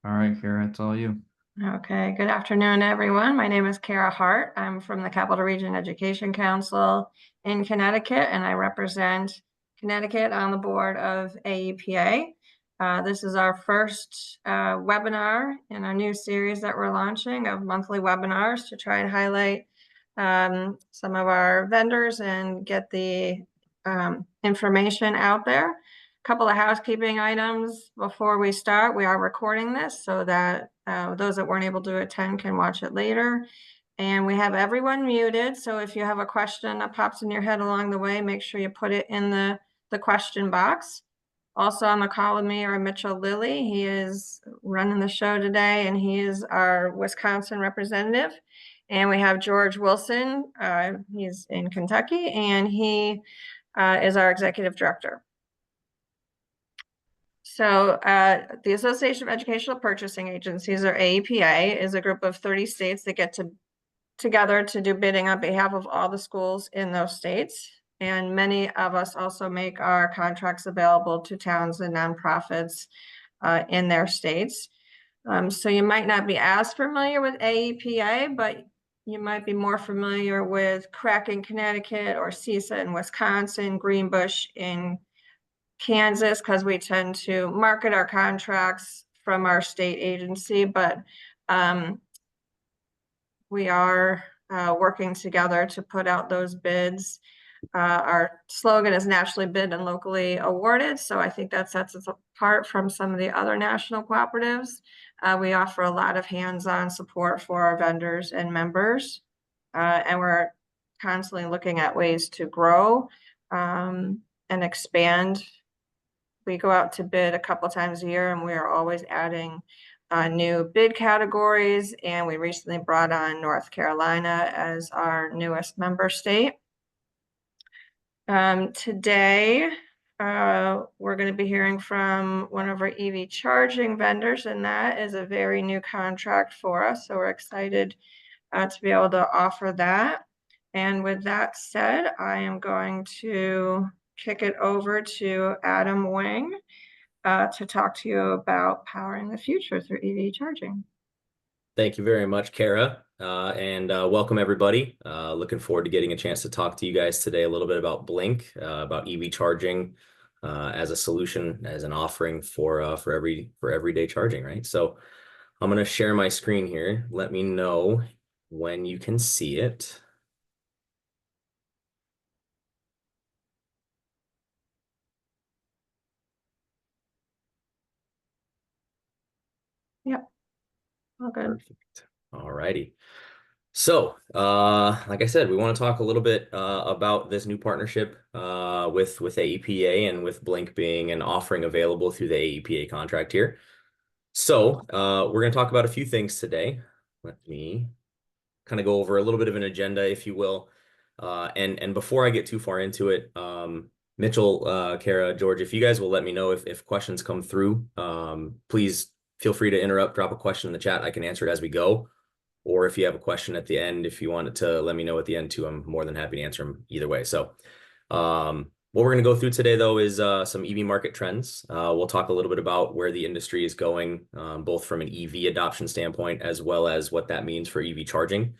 All right, Kara, it's all you. Okay, good afternoon, everyone. My name is Kara Hart. I'm from the Capital Region Education Council in Connecticut, and I represent Connecticut on the board of AEPA. This is our first webinar in our new series that we're launching of monthly webinars to try and highlight some of our vendors and get the information out there. Couple of housekeeping items before we start. We are recording this so that those that weren't able to attend can watch it later. And we have everyone muted. So if you have a question that pops in your head along the way, make sure you put it in the question box. Also on the call with me are Mitchell Lilly. He is running the show today and he is our Wisconsin representative. And we have George Wilson. He's in Kentucky and he is our executive director. So the Association of Educational Purchasing Agencies, or AEPA, is a group of 30 states that get together to do bidding on behalf of all the schools in those states. And many of us also make our contracts available to towns and nonprofits in their states. So you might not be as familiar with AEPA, but you might be more familiar with CREC in Connecticut or CISA in Wisconsin, Greenbush in Kansas, because we tend to market our contracts from our state agency, but we are working together to put out those bids. Our slogan is nationally bid and locally awarded, so I think that sets us apart from some of the other national cooperatives. We offer a lot of hands-on support for our vendors and members, and we're constantly looking at ways to grow and expand. We go out to bid a couple times a year and we are always adding new bid categories. And we recently brought on North Carolina as our newest member state. Today, we're going to be hearing from one of our EV charging vendors, and that is a very new contract for us. So we're excited to be able to offer that. And with that said, I am going to kick it over to Adam Wing to talk to you about powering the future through EV charging. Thank you very much, Kara, and welcome everybody. Looking forward to getting a chance to talk to you guys today a little bit about Blink, about EV charging as a solution, as an offering for everyday charging, right? So I'm going to share my screen here. Let me know when you can see it. Yep, all good. Perfect. All righty. So, like I said, we want to talk a little bit about this new partnership with AEPA and with Blink being an offering available through the AEPA contract here. So, we're going to talk about a few things today. Let me kind of go over a little bit of an agenda, if you will. And before I get too far into it, Mitchell, Kara, George, if you guys will let me know if questions come through, please feel free to interrupt, drop a question in the chat. I can answer it as we go. Or if you have a question at the end, if you wanted to let me know at the end too, I'm more than happy to answer them either way. So what we're going to go through today, though, is some EV market trends. We'll talk a little bit about where the industry is going, both from an EV adoption standpoint, as well as what that means for EV charging.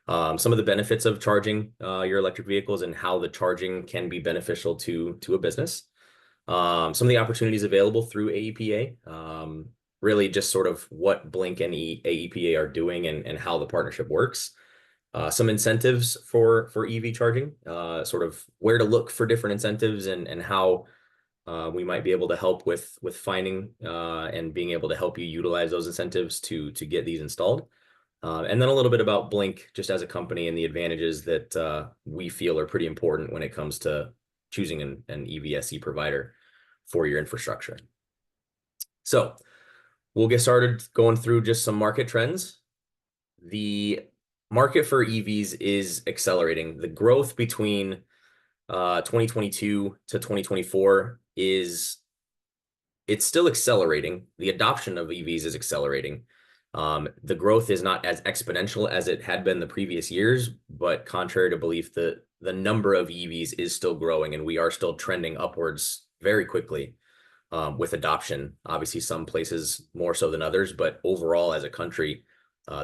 Some of the benefits of charging your electric vehicles and how the charging can be beneficial to a business. Some of the opportunities available through AEPA. Really just sort of what Blink and AEPA are doing and how the partnership works. Some incentives for EV charging, sort of where to look for different incentives and how we might be able to help with finding and being able to help you utilize those incentives to get these installed. And then a little bit about Blink just as a company and the advantages that we feel are pretty important when it comes to choosing an EVSE provider for your infrastructure. So we'll get started going through just some market trends. The market for EVs is accelerating. The growth between 2022 to 2024 it's still accelerating. The adoption of EVs is accelerating. The growth is not as exponential as it had been the previous years, but contrary to belief, the number of EVs is still growing and we are still trending upwards very quickly. with adoption. Obviously, some places more so than others, but overall, as a country,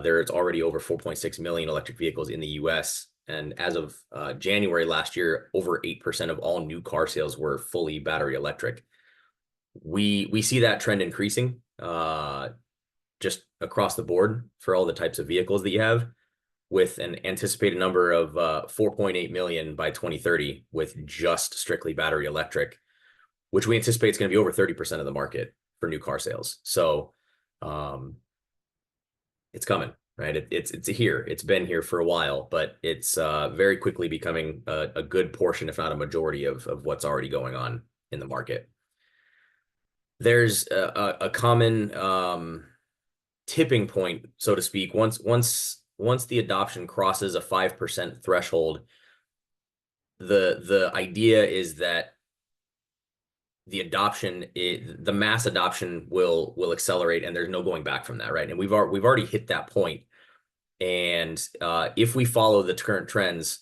there's already over 4.6 million electric vehicles in the US. And as of January last year, over 8% of all new car sales were fully battery electric. We see that trend increasing just across the board for all the types of vehicles that you have, with an anticipated number of 4.8 million by 2030 with just strictly battery electric, which we anticipate is going to be over 30% of the market for new car sales. So it's coming, right? It's here. It's been here for a while, but it's very quickly becoming a good portion, if not a majority, of what's already going on in the market. There's a common tipping point, so to speak. Once the adoption crosses a 5% threshold, the idea is that the mass adoption will accelerate, and there's no going back from that, right? And we've already hit that point. And if we follow the current trends,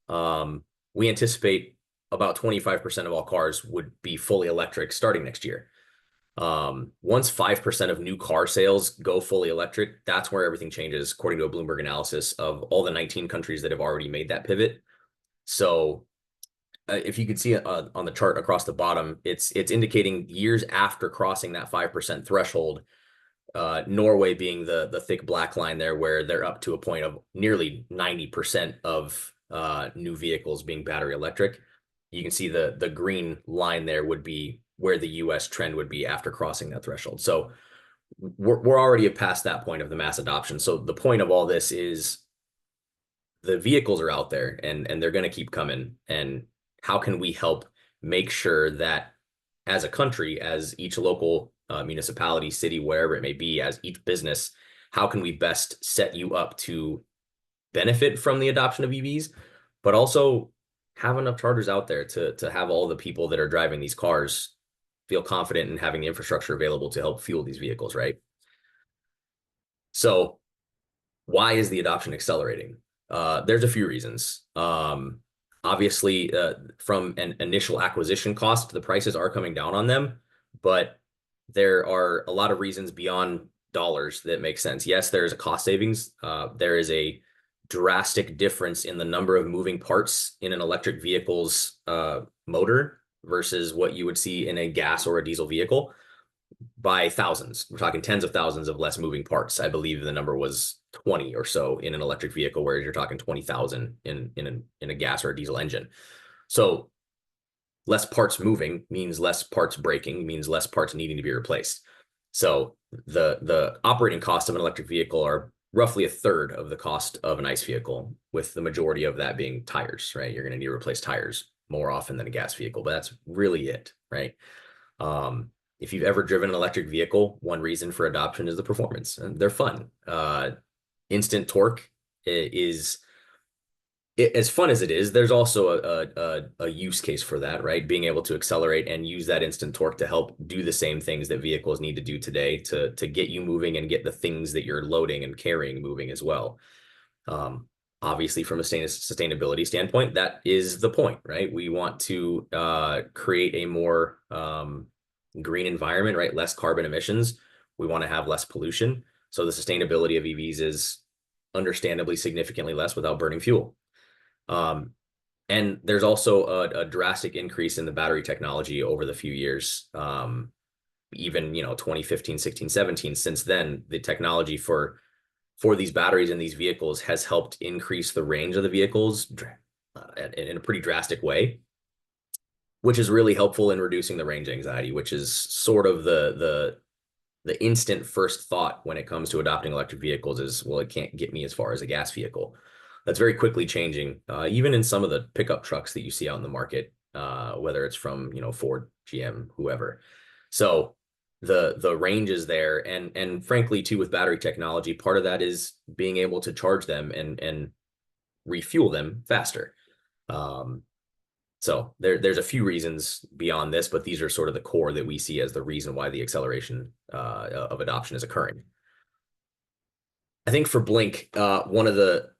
we anticipate about 25% of all cars would be fully electric starting next year. Once 5% of new car sales go fully electric, that's where everything changes, according to a Bloomberg analysis of all the 19 countries that have already made that pivot. So if you could see on the chart across the bottom, it's indicating years after crossing that 5% threshold, Norway being the thick black line there, where they're up to a point of nearly 90% of new vehicles being battery electric. You can see the green line there would be where the US trend would be after crossing that threshold. So we're already past that point of the mass adoption. So the point of all this is the vehicles are out there, and they're going to keep coming. And how can we help make sure that as a country, as each local municipality, city, wherever it may be, as each business, how can we best set you up to benefit from the adoption of EVs, but also have enough chargers out there to have all the people that are driving these cars feel confident in having the infrastructure available to help fuel these vehicles, right? So why is the adoption accelerating? There's a few reasons. Obviously, from an initial acquisition cost, the prices are coming down on them, but there are a lot of reasons beyond dollars that make sense. Yes, there is a cost savings. There is a drastic difference in the number of moving parts in an electric vehicle's motor versus what you would see in a gas or a diesel vehicle by thousands. We're talking tens of thousands of less moving parts. I believe the number was 20 or so in an electric vehicle, whereas you're talking 20,000 in a gas or a diesel engine. So less parts moving means less parts breaking, means less parts needing to be replaced. So the operating costs of an electric vehicle are roughly a third of the cost of an ICE vehicle, with the majority of that being tires, right? You're going to need to replace tires more often than a gas vehicle, but that's really it, right? If you've ever driven an electric vehicle, one reason for adoption is the performance, and they're fun. Instant torque is as fun as it is. There's also a use case for that, right? Being able to accelerate and use that instant torque to help do the same things that vehicles need to do today to get you moving and get the things that you're loading and carrying moving as well. Obviously, from a sustainability standpoint, that is the point, right? We want to create a more green environment, right? Less carbon emissions. We want to have less pollution. So the sustainability of EVs is understandably significantly less without burning fuel. And there's also a drastic increase in the battery technology over the few years. Even, 2015, 16, 17, since then, the technology for these batteries in these vehicles has helped increase the range of the vehicles in a pretty drastic way, which is really helpful in reducing the range anxiety, which is sort of the instant first thought when it comes to adopting electric vehicles is, well, it can't get me as far as a gas vehicle. That's very quickly changing, even in some of the pickup trucks that you see out in the market, whether it's from, Ford, GM, whoever. So the range is there. And frankly, too, with battery technology, part of that is being able to charge them and refuel them faster. So there's a few reasons beyond this, but these are sort of the core that we see as the reason why the acceleration of adoption is occurring. I think for Blink, one of the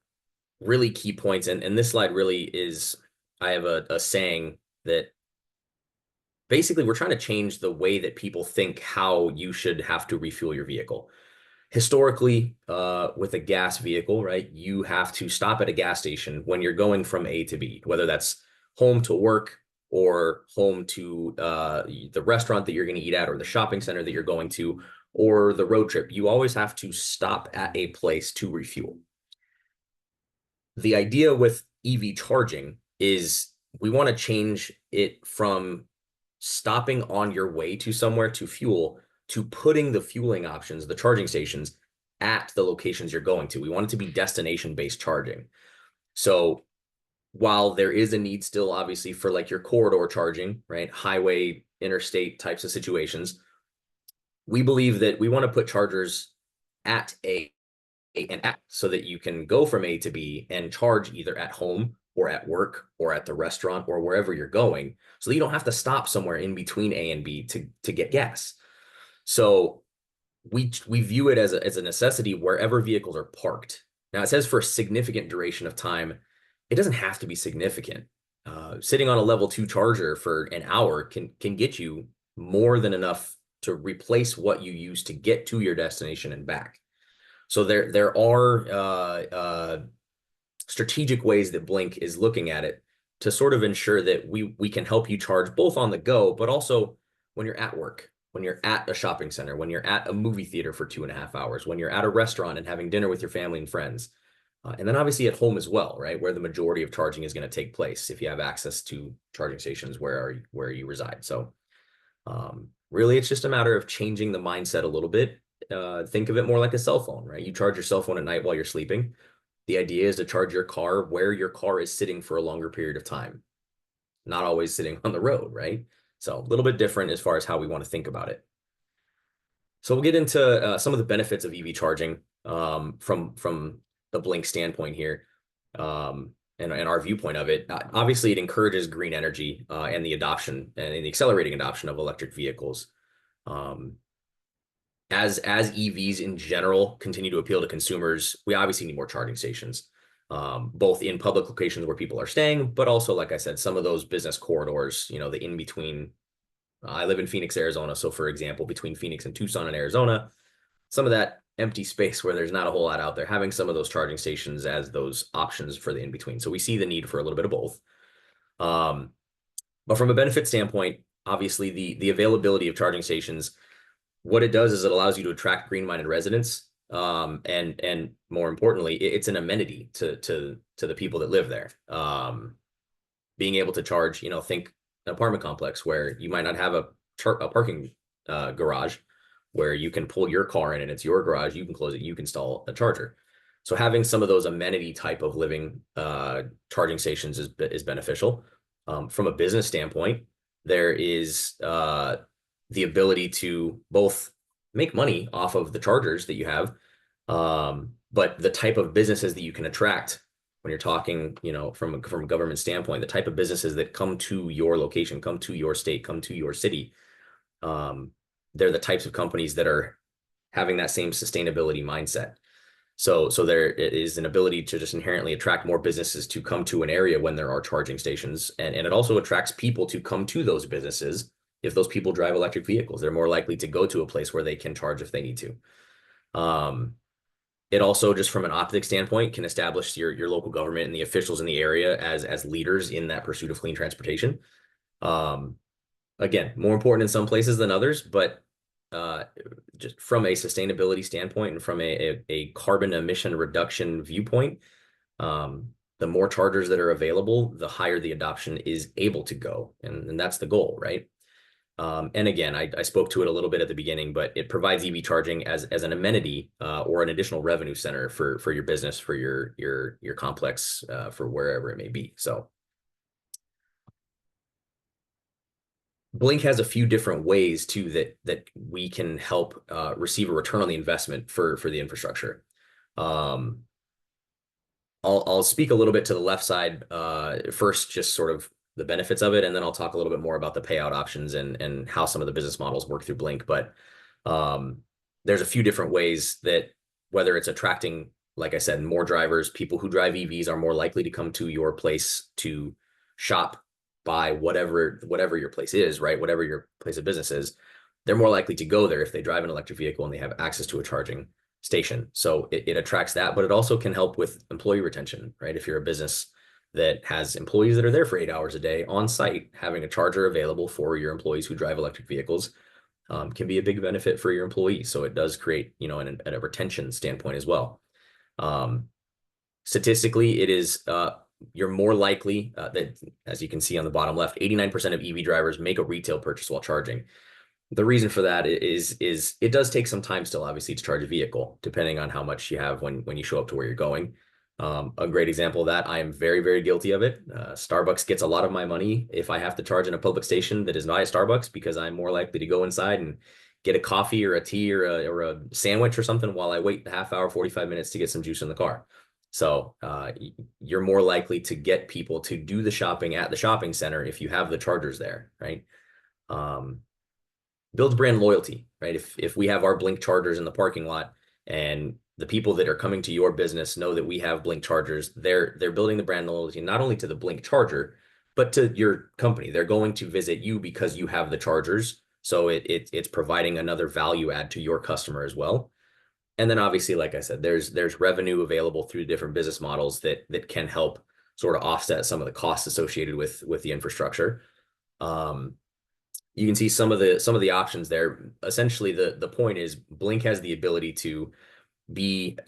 really key points, and this slide really is, I have a saying that basically we're trying to change the way that people think how you should have to refuel your vehicle. Historically, with a gas vehicle, right, you have to stop at a gas station when you're going from A to B, whether that's home to work or home to the restaurant that you're going to eat at or the shopping center that you're going to or the road trip. You always have to stop at a place to refuel. The idea with EV charging is we want to change it from stopping on your way to somewhere to fuel to putting the fueling options, the charging stations, at the locations you're going to. We want it to be destination-based charging. So while there is a need still, obviously, for like your corridor charging, right? Highway, interstate types of situations, we believe that we want to put chargers at an app so that you can go from A to B and charge either at home or at work or at the restaurant or wherever you're going, so that you don't have to stop somewhere in between A and B to get gas. So we view it as a necessity wherever vehicles are parked. Now it says for a significant duration of time. It doesn't have to be significant. Sitting on a level 2 charger for an hour can get you more than enough to replace what you use to get to your destination and back. So there are strategic ways that Blink is looking at it to sort of ensure that we can help you charge both on the go, but also when you're at work, when you're at a shopping center, when you're at a movie theater for 2.5 hours, when you're at a restaurant and having dinner with your family and friends. And then obviously at home as well, right? Where the majority of charging is going to take place if you have access to charging stations where you reside. So really, it's just a matter of changing the mindset a little bit. Think of it more like a cell phone, right? You charge your cell phone at night while you're sleeping. The idea is to charge your car where your car is sitting for a longer period of time, not always sitting on the road, right? So a little bit different as far as how we want to think about it. So we'll get into some of the benefits of EV charging from the Blink standpoint here, and our viewpoint of it. Obviously, it encourages green energy and the adoption and the accelerating adoption of electric vehicles. Um, as EVs in general continue to appeal to consumers, we obviously need more charging stations, both in public locations where people are staying, but also, like I said, some of those business corridors, the in between. I live in Phoenix, Arizona. So for example, between Phoenix and Tucson and Arizona, some of that empty space where there's not a whole lot out there, having some of those charging stations as those options for the in between. So we see the need for a little bit of both. But from a benefit standpoint, obviously the availability of charging stations, what it does is it allows you to attract green-minded residents. And more importantly, it's an amenity to the people that live there. Being able to charge, think an apartment complex where you might not have a parking garage where you can pull your car in and it's your garage, you can close it, you can install a charger. So having some of those amenity type of living charging stations is beneficial. From a business standpoint, there is the ability to both make money off of the chargers that you have, but the type of businesses that you can attract when you're talking, from a government standpoint, the type of businesses that come to your location, come to your state, come to your city, they're the types of companies that are having that same sustainability mindset. So there is an ability to just inherently attract more businesses to come to an area when there are charging stations. And it also attracts people to come to those businesses. If those people drive electric vehicles, they're more likely to go to a place where they can charge if they need to. It also, just from an optics standpoint, can establish your local government and the officials in the area as leaders in that pursuit of clean transportation. Again, more important in some places than others, but just from a sustainability standpoint and from a carbon emission reduction viewpoint, the more chargers that are available, the higher the adoption is able to go. And that's the goal, right? And again, I spoke to it a little bit at the beginning, but it provides EV charging as an amenity or an additional revenue center for your business, for your complex, for wherever it may be. So Blink has a few different ways too that we can help receive a return on the investment for the infrastructure. I'll speak a little bit to the left side first, just sort of the benefits of it, and then I'll talk a little bit more about the payout options and how some of the business models work through Blink. But there's a few different ways that, whether it's attracting, like I said, more drivers, people who drive EVs are more likely to come to your place to shop, by whatever your place is, right? Whatever your place of business is, they're more likely to go there if they drive an electric vehicle and they have access to a charging station. So it attracts that, but it also can help with employee retention, right? If you're a business that has employees that are there for 8 hours a day on site, having a charger available for your employees who drive electric vehicles can be a big benefit for your employees. So it does create, a retention standpoint as well. Um, Statistically, it is you're more likely that, as you can see on the bottom left, 89% of EV drivers make a retail purchase while charging. The reason for that is it does take some time still, obviously, to charge a vehicle, depending on how much you have when you show up to where you're going. A great example of that, I am very, very guilty of it. Starbucks gets a lot of my money if I have to charge in a public station that is not a Starbucks, because I'm more likely to go inside and get a coffee or a tea or a sandwich or something while I wait a half hour, 45 minutes to get some juice in the car. So you're more likely to get people to do the shopping at the shopping center if you have the chargers there, right? Builds brand loyalty, right? If we have our Blink chargers in the parking lot and the people that are coming to your business know that we have Blink chargers, they're building the brand loyalty not only to the Blink charger, but to your company. They're going to visit you because you have the chargers. So it's providing another value add to your customer as well. And then obviously, like I said, there's revenue available through different business models that can help sort of offset some of the costs associated with the infrastructure. You can see some of the options there. Essentially, the point is Blink has the ability to be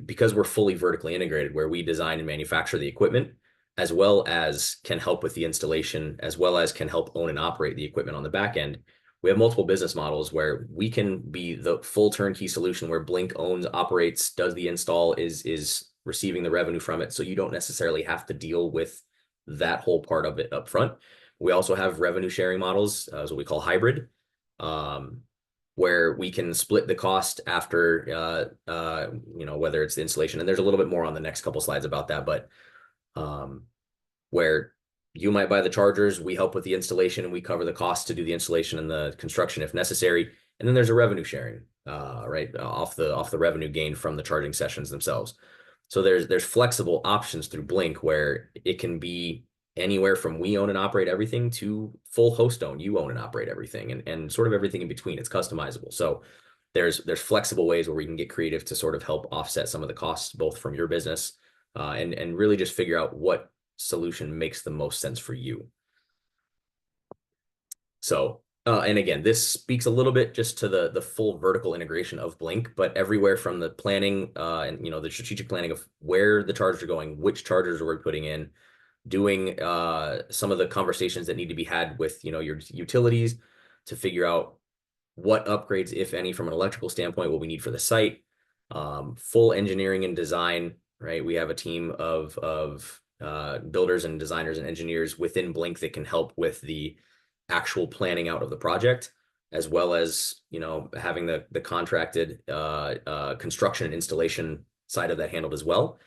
because we're fully vertically integrated, where we design and manufacture the equipment, as well as can help with the installation, as well as can help own and operate the equipment on the back end. We have multiple business models where we can be the full turnkey solution, where Blink owns, operates, does the install, is receiving the revenue from it. So you don't necessarily have to deal with that whole part of it up front. We also have revenue sharing models, as what we call hybrid, where we can split the cost after, whether it's the installation. And there's a little bit more on the next couple slides about that, but where you might buy the chargers, we help with the installation, and we cover the cost to do the installation and the construction if necessary. And then there's a revenue sharing, right, off the revenue gained from the charging sessions themselves. So there's flexible options through Blink where it can be anywhere from we own and operate everything to full host own, you own and operate everything, and sort of everything in between. It's customizable. So there's flexible ways where we can get creative to sort of help offset some of the costs, both from your business and really just figure out what solution makes the most sense for you. So, and again, this speaks a little bit just to the full vertical integration of Blink, but everywhere from the planning and the strategic planning of where the chargers are going, which chargers are we putting in, doing some of the conversations that need to be had with your utilities to figure out what upgrades, if any, from an electrical standpoint, what we need for the site, full engineering and design, right? We have a team of builders and designers and engineers within Blink that can help with the actual planning out of the project, as well as having the contracted construction and installation side of that handled as well.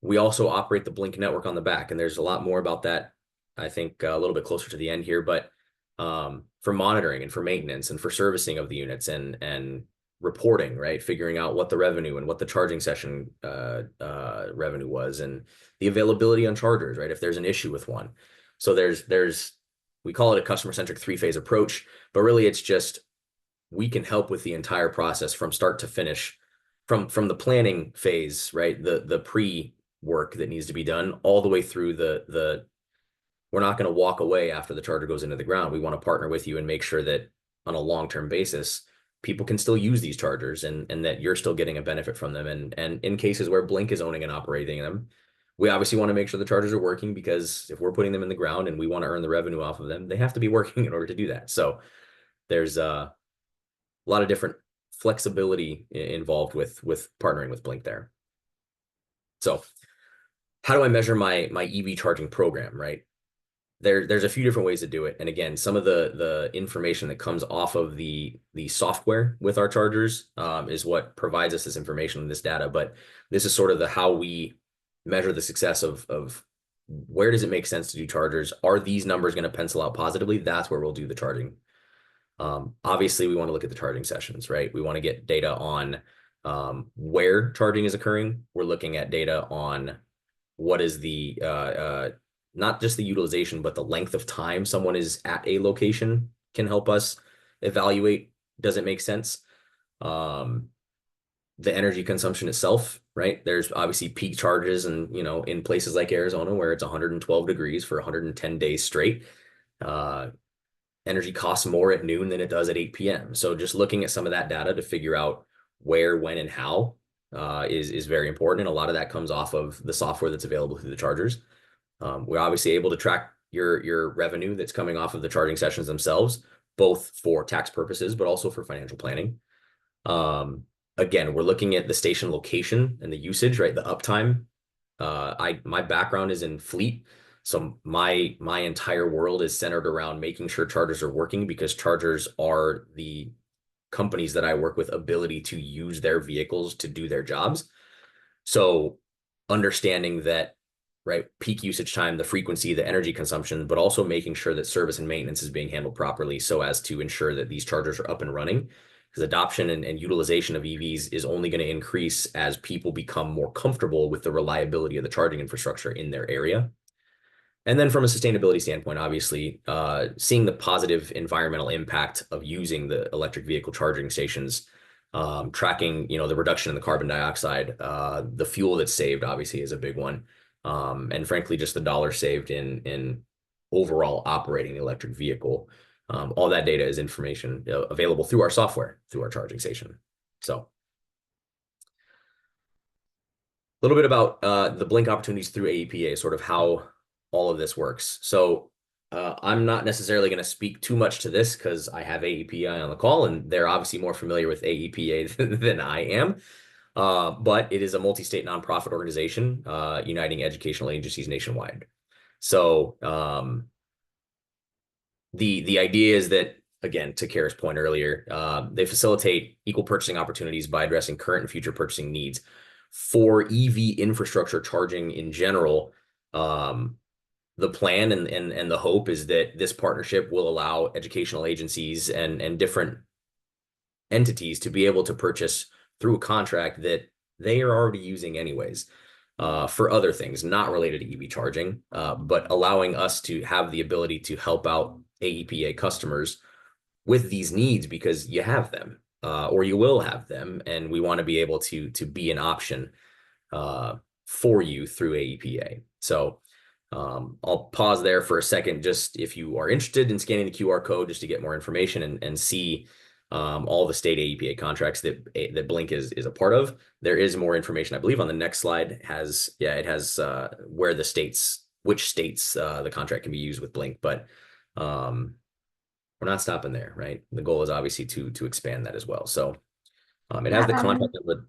We also operate the Blink network on the back, and there's a lot more about that, I think, a little bit closer to the end here, but for monitoring and for maintenance and for servicing of the units and reporting, right? Figuring out what the revenue and what the charging session revenue was, and the availability on chargers, right? If there's an issue with one. So we call it a customer-centric three-phase approach, but really it's just, we can help with the entire process from start to finish, from the planning phase, right? The pre-work that needs to be done all the way through we're not going to walk away after the charger goes into the ground. We want to partner with you and make sure that on a long-term basis, people can still use these chargers and that you're still getting a benefit from them. And in cases where Blink is owning and operating them, we obviously want to make sure the chargers are working, because if we're putting them in the ground and we want to earn the revenue off of them, they have to be working in order to do that. So there's a lot of different flexibility involved with partnering with Blink there. So how do I measure my EV charging program, right? There's a few different ways to do it. And again, some of the information that comes off of the software with our chargers is what provides us this information and this data. But this is sort of how we measure the success of where does it make sense to do chargers? Are these numbers going to pencil out positively? That's where we'll do the charging. Obviously, we want to look at the charging sessions, right? We want to get data on where charging is occurring. We're looking at data on what is the not just the utilization, but the length of time someone is at a location can help us evaluate, does it make sense? Um, the energy consumption itself, right? There's obviously peak charges and, in places like Arizona where it's 112 degrees for 110 days straight. Uh, Energy costs more at noon than it does at 8 p.m. So just looking at some of that data to figure out where, when, and how is very important. And a lot of that comes off of the software that's available through the chargers. We're obviously able to track your revenue that's coming off of the charging sessions themselves, both for tax purposes, but also for financial planning. Again, we're looking at the station location and the usage, right? The uptime. My background is in fleet, so my entire world is centered around making sure chargers are working because chargers are the companies that I work with ability to use their vehicles to do their jobs. So understanding that, right, peak usage time, the frequency, the energy consumption, but also making sure that service and maintenance is being handled properly so as to ensure that these chargers are up and running. Because adoption and utilization of EVs is only going to increase as people become more comfortable with the reliability of the charging infrastructure in their area. And then from a sustainability standpoint, obviously, seeing the positive environmental impact of using the electric vehicle charging stations, tracking, the reduction in the carbon dioxide, the fuel that's saved obviously is a big one. And frankly, just the dollar saved in overall operating the electric vehicle. All that data is information available through our software, through our charging station. So a little bit about the Blink opportunities through AEPA, sort of how all of this works. So I'm not necessarily going to speak too much to this because I have AEPA on the call, and they're obviously more familiar with AEPA than I am. But it is a multi-state nonprofit organization uniting educational agencies nationwide. So the idea is that, again, to Kara's point earlier, they facilitate equal purchasing opportunities by addressing current and future purchasing needs for EV infrastructure charging in general. The plan and the hope is that this partnership will allow educational agencies and different entities to be able to purchase through a contract that they are already using anyways for other things not related to EV charging, but allowing us to have the ability to help out AEPA customers with these needs because you have them or you will have them, and we want to be able to be an option for you through AEPA. So I'll pause there for a second, just if you are interested in scanning the QR code just to get more information and see all the state AEPA contracts that Blink is a part of. There is more information, I believe, on the next slide. It has where which states the contract can be used with Blink, but we're not stopping there, right? The goal is obviously to expand that as well. So it has the contact number.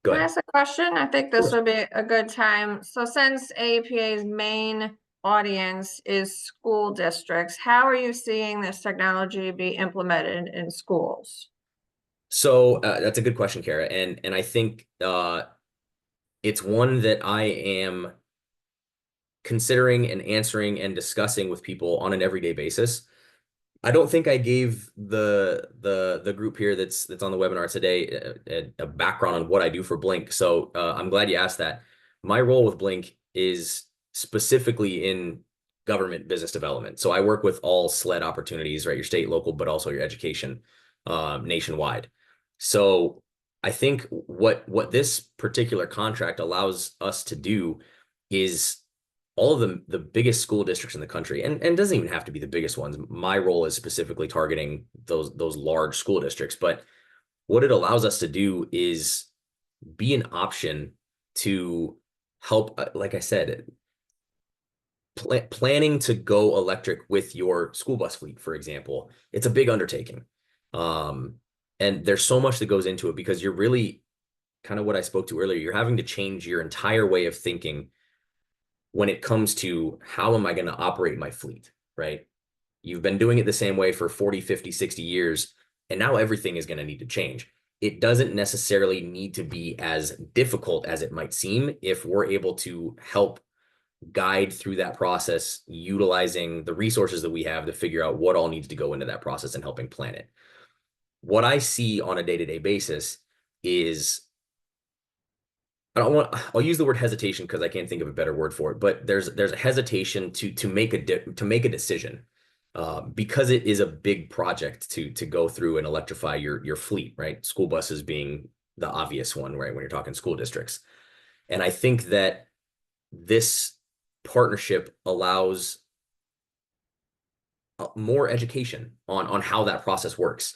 Go Can I ahead. ask a question? I think this would be a good time. So since AEPA's main audience is school districts, how are you seeing this technology be implemented in schools? So that's a good question, Kara, and I think it's one that I am considering and answering and discussing with people on an everyday basis. I don't think I gave the group here that's on the webinar today a background on what I do for Blink. So I'm glad you asked that. My role with Blink is specifically in government business development. So I work with all SLED opportunities, right? Your state, local, but also your education nationwide. So I think what this particular contract allows us to do is all of the biggest school districts in the country, and doesn't even have to be the biggest ones. My role is specifically targeting those large school districts. But what it allows us to do is be an option to help, like I said, planning to go electric with your school bus fleet, for example. It's a big undertaking. And there's so much that goes into it because you're really kind of what I spoke to earlier. You're having to change your entire way of thinking when it comes to how am I going to operate my fleet, right? You've been doing it the same way for 40, 50, 60 years, and now everything is going to need to change. It doesn't necessarily need to be as difficult as it might seem if we're able to help guide through that process, utilizing the resources that we have to figure out what all needs to go into that process and helping plan it. What I see on a day-to-day basis is I'll use the word hesitation because I can't think of a better word for it, but there's a hesitation to make to make a decision, because it is a big project to go through and electrify your fleet, right? School buses being the obvious one, right? When you're talking school districts. And I think that this partnership allows more education on how that process works.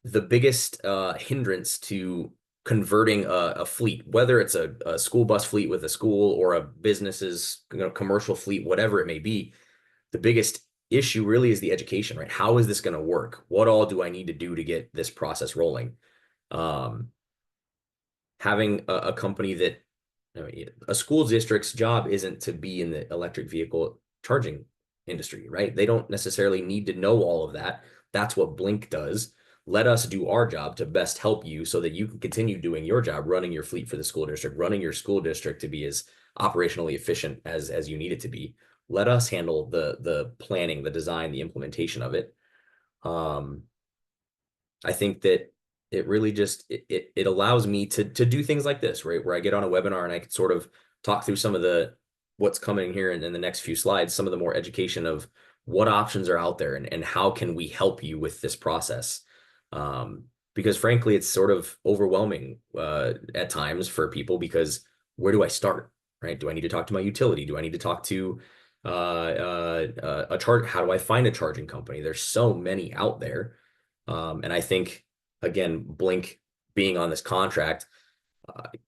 The biggest hindrance to converting a fleet, whether it's a school bus fleet with a school or a business's commercial fleet, whatever it may be, the biggest issue really is the education, right? How is this going to work? What all do I need to do to get this process rolling? Um, Having a company that, I mean, a school district's job isn't to be in the electric vehicle charging industry, right? They don't necessarily need to know all of that. That's what Blink does. Let us do our job to best help you so that you can continue doing your job, running your fleet for the school district, running your school district to be as operationally efficient as you need it to be. Let us handle the planning, the design, the implementation of it. Um, I think that it really just it allows me to do things like this, right? Where I get on a webinar and I can sort of talk through some of the what's coming here in the next few slides, some of the more education of what options are out there and how can we help you with this process. Um, because frankly, it's sort of overwhelming at times for people because where do I start, right? Do I need to talk to my utility? Do I need to talk to a charge? How do I find a charging company? There's so many out there. And I think, again, Blink being on this contract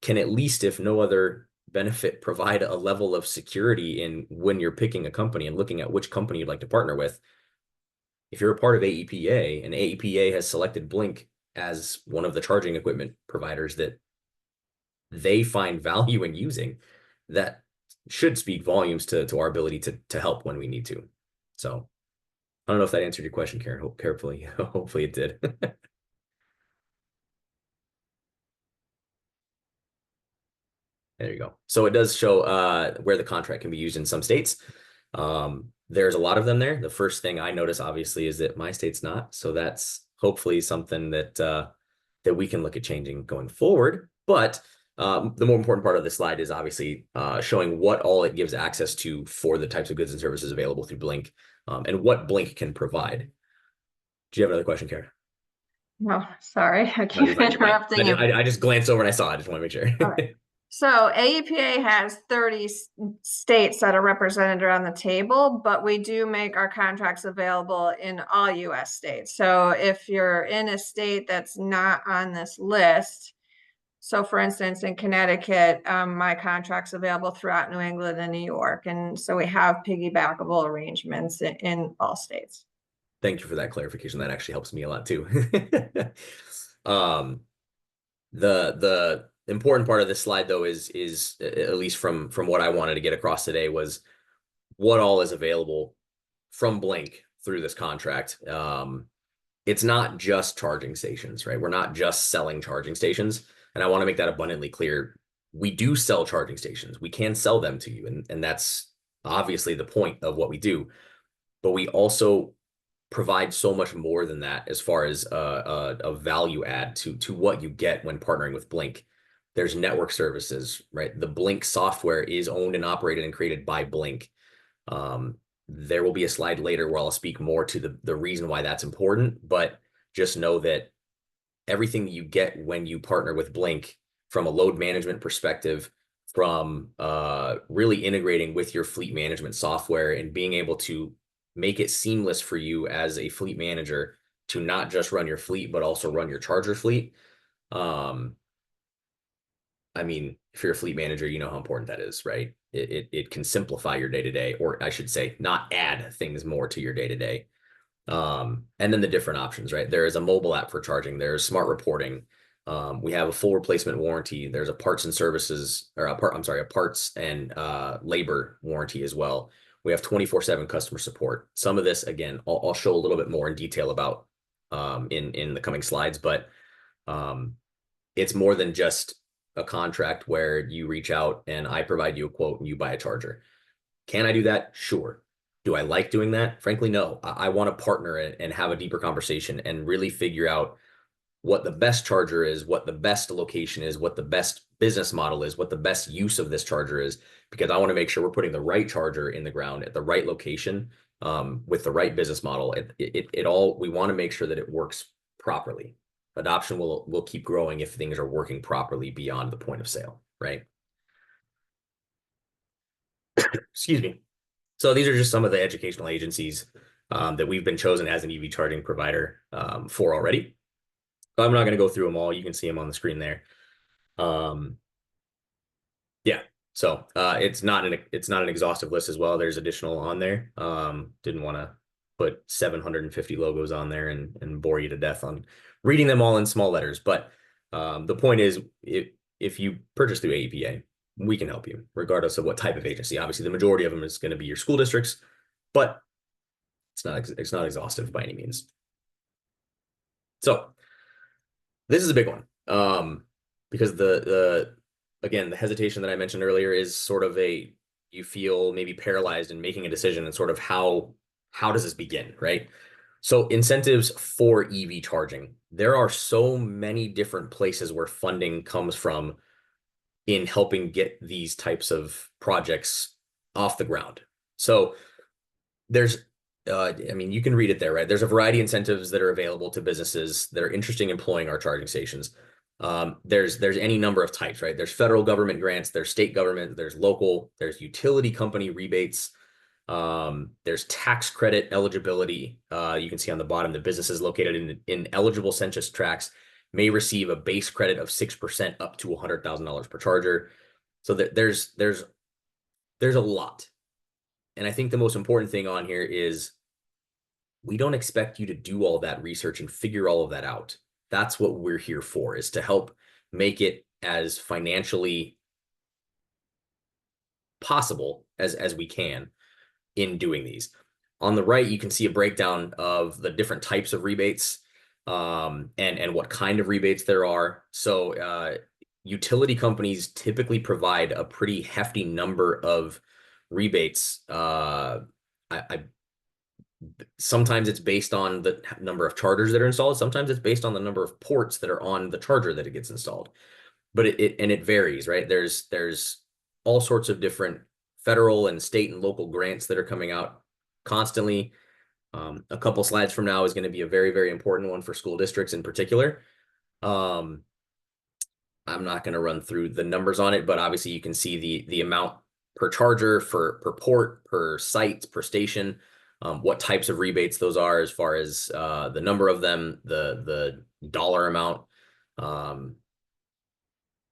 can at least, if no other benefit, provide a level of security in when you're picking a company and looking at which company you'd like to partner with. If you're a part of AEPA and AEPA has selected Blink as one of the charging equipment providers that they find value in using, that should speak volumes to our ability to help when we need to. So I don't know if that answered your question, Karen. Hope carefully. Hopefully it did. There you go. So it does show where the contract can be used in some states. There's a lot of them there. The first thing I notice, obviously, is that my state's not. So that's hopefully something that we can look at changing going forward. But the more important part of this slide is obviously showing what all it gives access to for the types of goods and services available through Blink, and what Blink can provide. Do you have another question, Kara? No, sorry, I No, you're keep fine. You're fine. interrupting you. I just glanced over and I saw it. I just want to make All right. sure. So AEPA has 30 states that are represented around the table, but we do make our contracts available in all US states. So if you're in a state that's not on this list, so for instance, in Connecticut, my contract's available throughout New England and New York. And so we have piggybackable arrangements in all states. Thank you for that clarification. That actually helps me a lot too. Um, the important part of this slide though is at least from what I wanted to get across today was what all is available from Blink through this contract. It's not just charging stations, right? We're not just selling charging stations. And I want to make that abundantly clear. We do sell charging stations. We can sell them to you. And that's obviously the point of what we do. But we also provide so much more than that as far as a value add to what you get when partnering with Blink. There's network services, right? The Blink software is owned and operated and created by Blink. There will be a slide later where I'll speak more to the reason why that's important, but just know that everything that you get when you partner with Blink from a load management perspective, from really integrating with your fleet management software and being able to make it seamless for you as a fleet manager to not just run your fleet, but also run your charger fleet. I mean, if you're a fleet manager, you know how important that is, right? It can simplify your day to day, or I should say, not add things more to your day to day. And then the different options, right? There is a mobile app for charging. There's smart reporting. We have a full replacement warranty. There's a parts and services, or a parts and labor warranty as well. We have 24/7 customer support. Some of this, again, I'll show a little bit more in detail about in the coming slides, but it's more than just a contract where you reach out and I provide you a quote and you buy a charger. Can I do that? Sure. Do I like doing that? Frankly, no. I want to partner and have a deeper conversation and really figure out what the best charger is, what the best location is, what the best business model is, what the best use of this charger is, because I want to make sure we're putting the right charger in the ground at the right location, with the right business model. It all, we want to make sure that it works properly. Adoption will keep growing if things are working properly beyond the point of sale, right? Excuse me. So these are just some of the educational agencies that we've been chosen as an EV charging provider for already. I'm not going to go through them all. You can see them on the screen there. Um, yeah. So it's not an exhaustive list as well. There's additional on there. Didn't want to put 750 logos on there and bore you to death on reading them all in small letters. But the point is, if you purchase through AEPA, we can help you regardless of what type of agency. Obviously, the majority of them is going to be your school districts, but it's not exhaustive by any means. So this is a big one, because again, the hesitation that I mentioned earlier is sort of you feel maybe paralyzed in making a decision, and sort of how does this begin, right? So incentives for EV charging, there are so many different places where funding comes from in helping get these types of projects off the ground. So there's I mean, you can read it there, right? There's a variety of incentives that are available to businesses that are interested in employing our charging stations. There's any number of types, right? There's federal government grants, there's state government, there's local, there's utility company rebates, there's tax credit eligibility. You can see on the bottom, the businesses located in eligible census tracts may receive a base credit of 6% up to $100,000 per charger. So that there's a lot. And I think the most important thing on here is we don't expect you to do all that research and figure all of that out. That's what we're here for, is to help make it as financially possible as we can in doing these. On the right, you can see a breakdown of the different types of rebates, and what kind of rebates there are. So utility companies typically provide a pretty hefty number of rebates. Sometimes it's based on the number of chargers that are installed. Sometimes it's based on the number of ports that are on the charger that it gets installed. But it varies, right? There's all sorts of different federal and state and local grants that are coming out constantly. A couple slides from now is going to be a very, very important one for school districts in particular. I'm not going to run through the numbers on it, but obviously you can see the amount per charger, per port, per site, per station, what types of rebates those are, as far as the number of them, the dollar amount.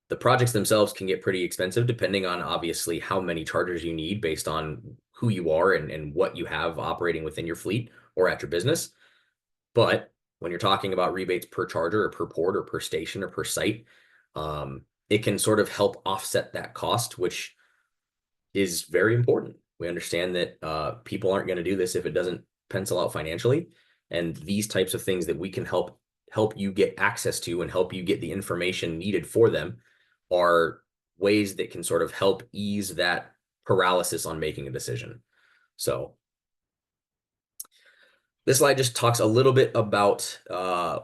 The projects themselves can get pretty expensive depending on obviously how many chargers you need based on who you are and what you have operating within your fleet or at your business. But when you're talking about rebates per charger or per port or per station or per site, it can sort of help offset that cost, which is very important. We understand that people aren't going to do this if it doesn't pencil out financially. And these types of things that we can help you get access to and help you get the information needed for them are ways that can sort of help ease that paralysis on making a decision. So this slide just talks a little bit about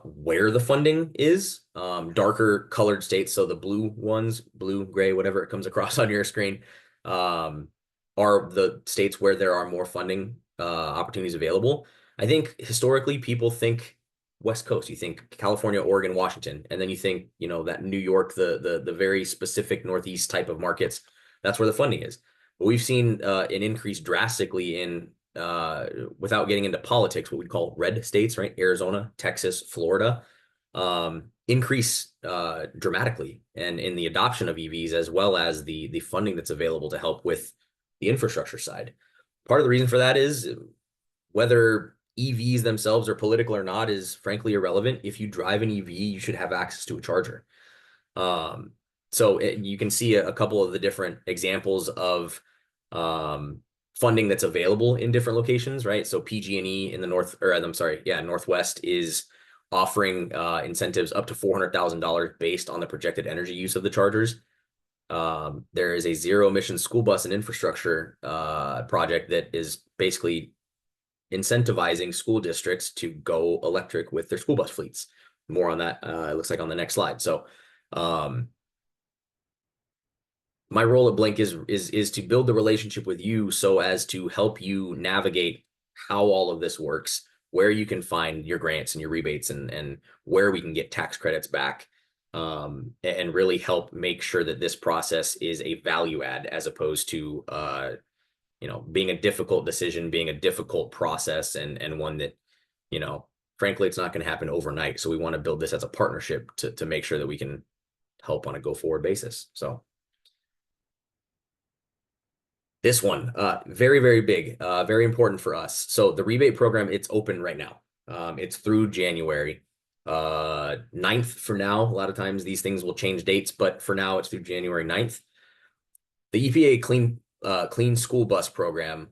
where the funding is. Darker colored states, so the blue ones, blue, gray, whatever it comes across on your screen, are the states where there are more funding opportunities available. I think historically people think West Coast, you think California, Oregon, Washington, and then you think, that New York, the very specific Northeast type of markets, that's where the funding is. But we've seen an increase drastically in, without getting into politics, what we'd call red states, right? Arizona, Texas, Florida, increase dramatically, and in the adoption of EVs, as well as the funding that's available to help with the infrastructure side. Part of the reason for that is whether EVs themselves are political or not is frankly irrelevant. If you drive an EV, you should have access to a charger. So you can see a couple of the different examples of funding that's available in different locations, right? So PG&E in the Northwest is offering incentives up to $400,000 based on the projected energy use of the chargers. There is a zero emission school bus and infrastructure project that is basically incentivizing school districts to go electric with their school bus fleets. more on that, it looks like on the next slide. So my role at Blink is to build the relationship with you so as to help you navigate how all of this works, where you can find your grants and your rebates, and where we can get tax credits back, and really help make sure that this process is a value add as opposed to being a difficult decision, being a difficult process, and one that, frankly, it's not going to happen overnight. So we want to build this as a partnership to make sure that we can help on a go forward basis. So this one, very, very big, very important for us. So the rebate program, it's open right now. It's through January 9th for now. A lot of times these things will change dates, but for now it's through January 9th. The EPA Clean School Bus Program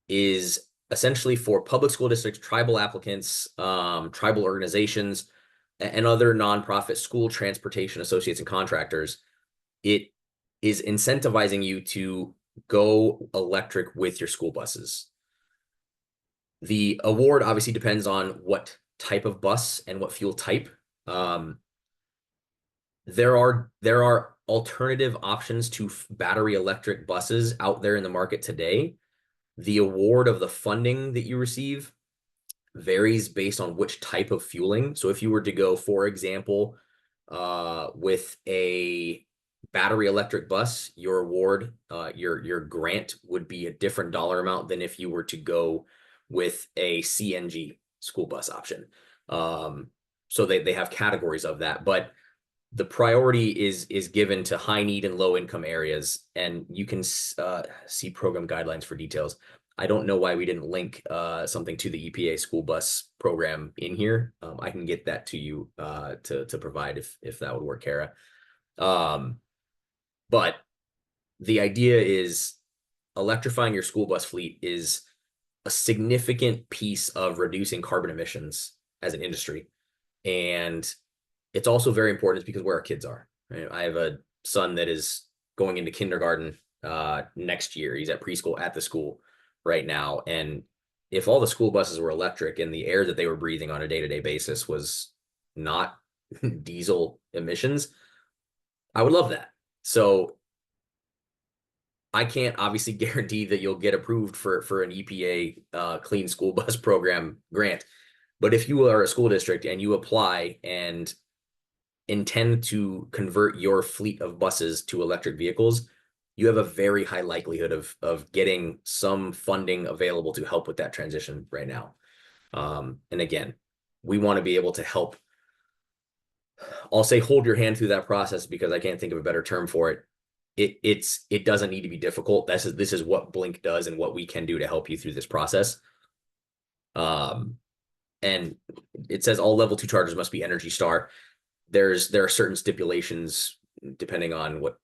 is essentially for public school districts, tribal applicants, tribal organizations, and other nonprofit school transportation associates and contractors. It is incentivizing you to go electric with your school buses. The award obviously depends on what type of bus and what fuel type. There are alternative options to battery electric buses out there in the market today. The award of the funding that you receive varies based on which type of fueling. So if you were to go, for example, with a battery electric bus, your award, your grant would be a different dollar amount than if you were to go with a CNG school bus option. So they have categories of that, but the priority is given to high need and low income areas, and you can see program guidelines for details. I don't know why we didn't link something to the EPA school bus program in here. I can get that to you to provide if that would work, Kara. But the idea is electrifying your school bus fleet is a significant piece of reducing carbon emissions as an industry. And it's also very important because where our kids are. Right? I have a son that is going into kindergarten next year. He's at preschool at the school right now. And if all the school buses were electric and the air that they were breathing on a day-to-day basis was not diesel emissions, I would love that. So I can't obviously guarantee that you'll get approved for an EPA clean school bus program grant. But if you are a school district and you apply and intend to convert your fleet of buses to electric vehicles, you have a very high likelihood of getting some funding available to help with that transition right now. And again, we want to be able to help, I'll say hold your hand through that process because I can't think of a better term for it. It doesn't need to be difficult. This is what Blink does and what we can do to help you through this process. And it says all level 2 chargers must be Energy Star. There are certain stipulations depending on what,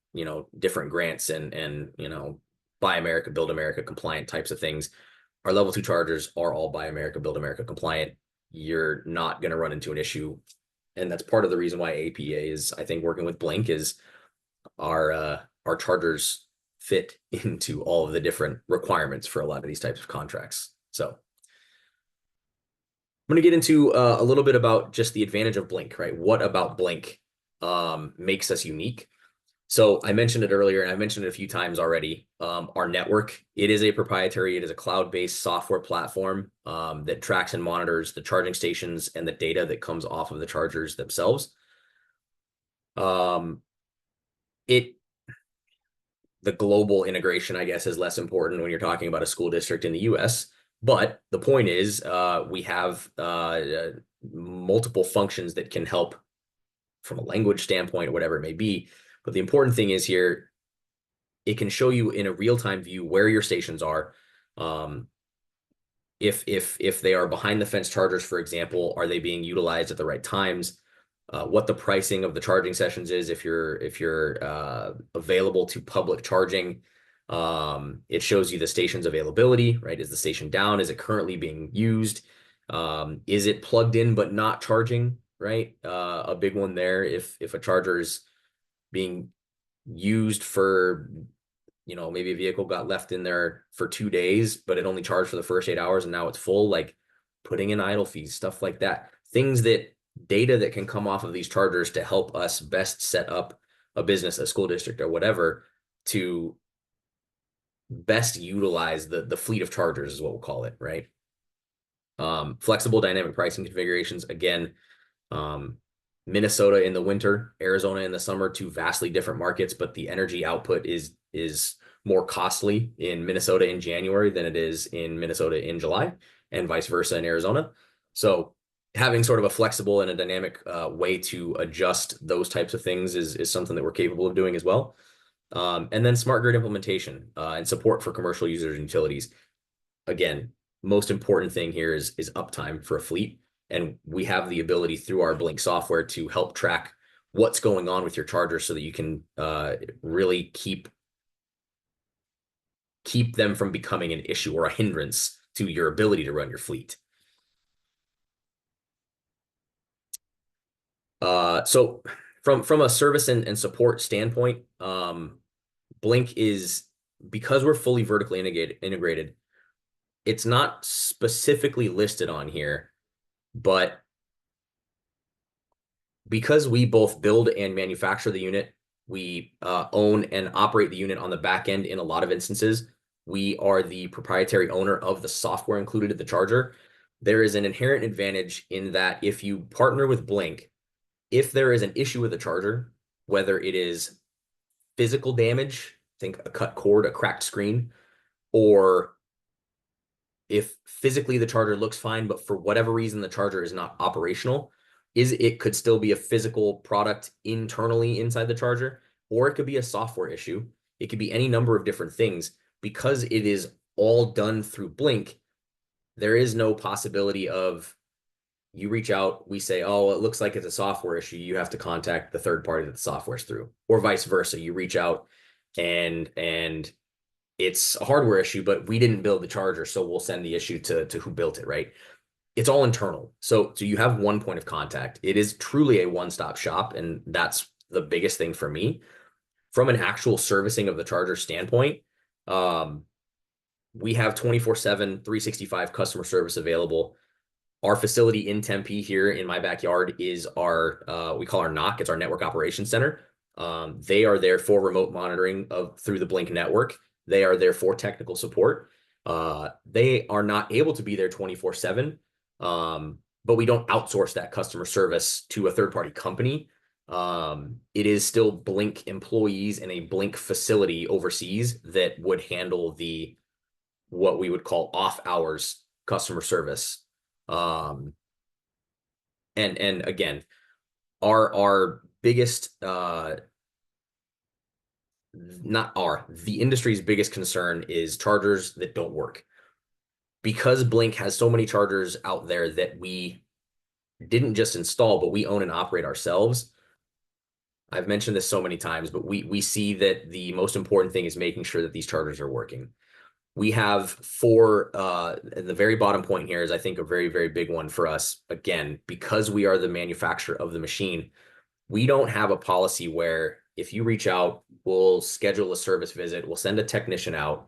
different grants and Buy America, Build America compliant types of things. Our level 2 chargers are all Buy America, Build America compliant. You're not going to run into an issue. And that's part of the reason why AEPA is, I think, working with Blink is our chargers fit into all of the different requirements for a lot of these types of contracts. So I'm going to get into a little bit about just the advantage of Blink, right? What about Blink makes us unique? So I mentioned it earlier, and I mentioned it a few times already. Our network, it is a proprietary, it is a cloud-based software platform that tracks and monitors the charging stations and the data that comes off of the chargers themselves. The global integration, I guess, is less important when you're talking about a school district in the US. But the point is, we have multiple functions that can help from a language standpoint, whatever it may be. But the important thing is here, it can show you in a real-time view where your stations are. If they are behind the fence chargers, for example, are they being utilized at the right times? What the pricing of the charging sessions is if you're available to public charging. It shows you the station's availability, right? Is the station down? Is it currently being used? Is it plugged in but not charging, right? A big one there. If a charger is being used for, maybe a vehicle got left in there for 2 days, but it only charged for the first 8 hours and now it's full, like putting in idle fees, stuff like that. Things that data that can come off of these chargers to help us best set up a business, a school district, or whatever to best utilize the fleet of chargers is what we'll call it, right? Flexible dynamic pricing configurations, again, Minnesota in the winter, Arizona in the summer, two vastly different markets, but the energy output is more costly in Minnesota in January than it is in Minnesota in July, and vice versa in Arizona. So having sort of a flexible and a dynamic way to adjust those types of things is something that we're capable of doing as well. And then smart grid implementation and support for commercial users and utilities. Again, most important thing here is uptime for a fleet. And we have the ability through our Blink software to help track what's going on with your charger so that you can really keep them from becoming an issue or a hindrance to your ability to run your fleet. So from a service and support standpoint, Blink is, because we're fully vertically integrated, it's not specifically listed on here, but because we both build and manufacture the unit, we own and operate the unit on the back end in a lot of instances. We are the proprietary owner of the software included in the charger. There is an inherent advantage in that if you partner with Blink, if there is an issue with the charger, whether it is physical damage, think a cut cord, a cracked screen, or if physically the charger looks fine, but for whatever reason the charger is not operational, it could still be a physical product internally inside the charger, or it could be a software issue. It could be any number of different things. Because it is all done through Blink, there is no possibility of you reach out, we say, oh, it looks like it's a software issue. You have to contact the third party that the software's through, or vice versa. You reach out and it's a hardware issue, but we didn't build the charger, so we'll send the issue to who built it, right? It's all internal. So you have one point of contact. It is truly a one-stop shop, and that's the biggest thing for me. From an actual servicing of the charger standpoint, we have 24/7, 365 customer service available. Our facility in Tempe here in my backyard is our, we call our NOC, it's our Network Operations Center. They are there for remote monitoring through the Blink network. They are there for technical support. They are not able to be there 24/7, but we don't outsource that customer service to a third-party company. It is still Blink employees in a Blink facility overseas that would handle what we would call off hours customer service. And again, our biggest, the industry's biggest concern is chargers that don't work. Because Blink has so many chargers out there that we didn't just install, but we own and operate ourselves. I've mentioned this so many times, but we see that the most important thing is making sure that these chargers are working. We have the very bottom point here is, I think, a very, very big one for us. Again, because we are the manufacturer of the machine, we don't have a policy where if you reach out, we'll schedule a service visit, we'll send a technician out,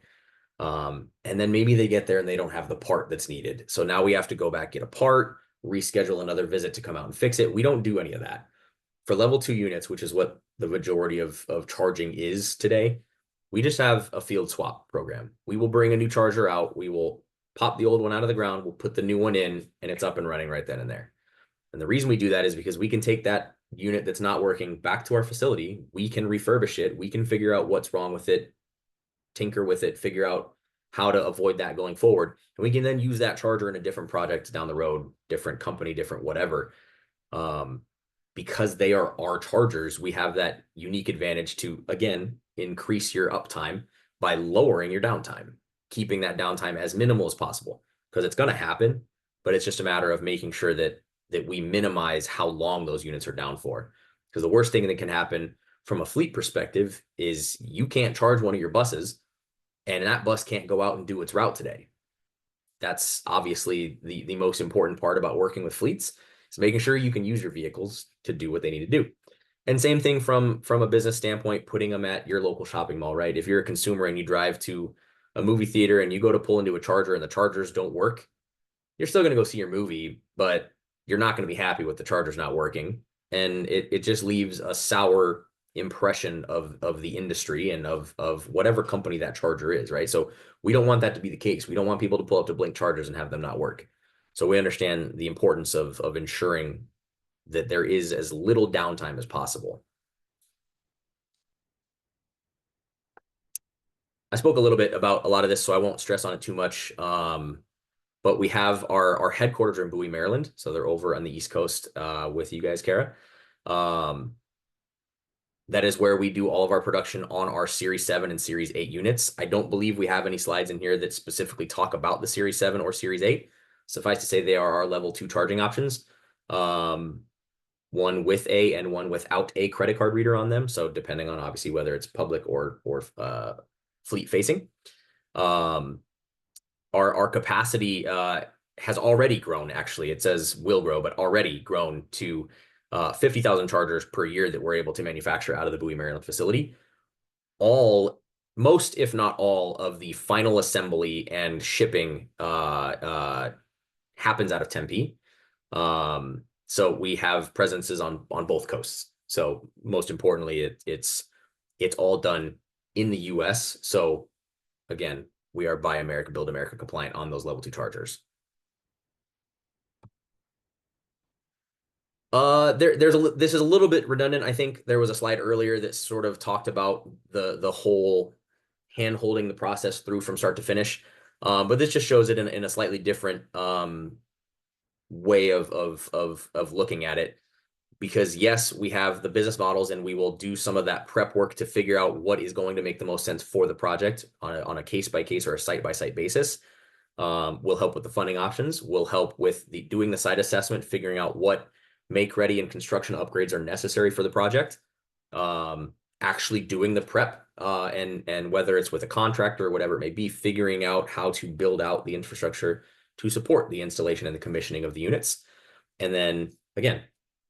and then maybe they get there and they don't have the part that's needed. So now we have to go back, get a part, reschedule another visit to come out and fix it. We don't do any of that. For level 2 units, which is what the majority of charging is today, we just have a field swap program. We will bring a new charger out. We will pop the old one out of the ground. We'll put the new one in, and it's up and running right then and there. And the reason we do that is because we can take that unit that's not working back to our facility. We can refurbish it. We can figure out what's wrong with it, tinker with it, figure out how to avoid that going forward. And we can then use that charger in a different project down the road, different company, different whatever. Because they are our chargers, we have that unique advantage to, again, increase your uptime by lowering your downtime, keeping that downtime as minimal as possible, because it's going to happen, but it's just a matter of making sure that we minimize how long those units are down for. Because the worst thing that can happen from a fleet perspective is you can't charge one of your buses and that bus can't go out and do its route today. That's obviously the most important part about working with fleets, is making sure you can use your vehicles to do what they need to do. And same thing from a business standpoint, putting them at your local shopping mall, right? If you're a consumer and you drive to a movie theater and you go to pull into a charger and the chargers don't work, you're still going to go see your movie, but you're not going to be happy with the chargers not working. And it just leaves a sour impression of the industry and of whatever company that charger is, right? So we don't want that to be the case. We don't want people to pull up to Blink chargers and have them not work. So we understand the importance of ensuring that there is as little downtime as possible. I spoke a little bit about a lot of this, so I won't stress on it too much. But we have our headquarters are in Bowie, Maryland. So they're over on the East Coast with you guys, Kara. That is where we do all of our production on our Series 7 and Series 8 units. I don't believe we have any slides in here that specifically talk about the Series 7 or Series 8. Suffice to say, they are our level 2 charging options. One with a and one without a credit card reader on them. So depending on obviously whether it's public or fleet facing. Our capacity has already grown, actually. It says will grow, but already grown to 50,000 chargers per year that we're able to manufacture out of the Bowie, Maryland facility. Most, if not all, of the final assembly and shipping happens out of Tempe. So we have presences on both coasts. So most importantly, it's all done in the US. So again, we are Buy America, Build America compliant on those level 2 chargers. This is a little bit redundant. I think there was a slide earlier that sort of talked about the whole hand holding the process through from start to finish. But this just shows it in a slightly different way of looking at it. Because yes, we have the business models and we will do some of that prep work to figure out what is going to make the most sense for the project on a case-by-case or a site-by-site basis. We'll help with the funding options. We'll help with doing the site assessment, figuring out what make-ready and construction upgrades are necessary for the project. Actually doing the prep and whether it's with a contractor or whatever it may be, figuring out how to build out the infrastructure to support the installation and the commissioning of the units. And then again,